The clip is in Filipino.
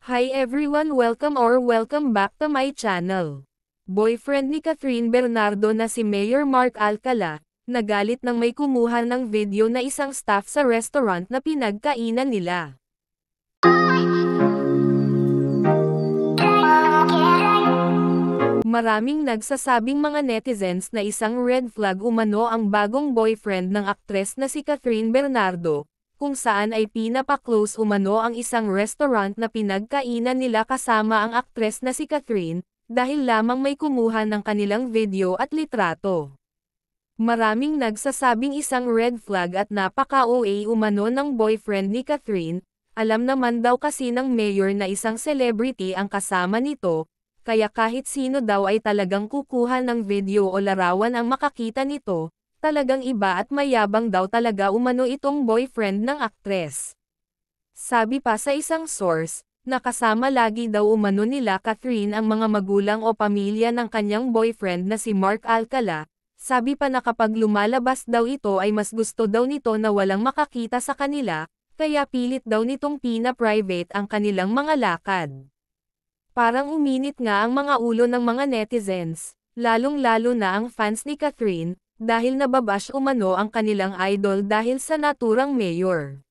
Hi everyone, welcome back to my channel. Boyfriend ni Catherine Bernardo na si Mayor Mark Alcala, nagalit nang may kumuha ng video na isang staff sa restaurant na pinagkainan nila. Maraming nagsasabing mga netizens na isang red flag umano ang bagong boyfriend ng aktres na si Catherine Bernardo, kung saan ay pinapa-close umano ang isang restaurant na pinagkainan nila kasama ang aktres na si Catherine, dahil lamang may kumuha ng kanilang video at litrato. Maraming nagsasabing isang red flag at napaka-OA umano ng boyfriend ni Catherine, alam naman daw kasi ng mayor na isang celebrity ang kasama nito, kaya kahit sino daw ay talagang kukuha ng video o larawan ang makakita nito. Talagang iba at mayabang daw talaga umano itong boyfriend ng aktres. Sabi pa sa isang source, nakasama lagi daw umano nila Catherine ang mga magulang o pamilya ng kanyang boyfriend na si Mark Alcala. Sabi pa na kapag lumalabas daw ito ay mas gusto daw nito na walang makakita sa kanila, kaya pilit daw nitong pina-private ang kanilang mga lakad. Parang uminit nga ang mga ulo ng mga netizens, lalong-lalo na ang fans ni Catherine, dahil nababash umano ang kanilang idol dahil sa naturang mayor.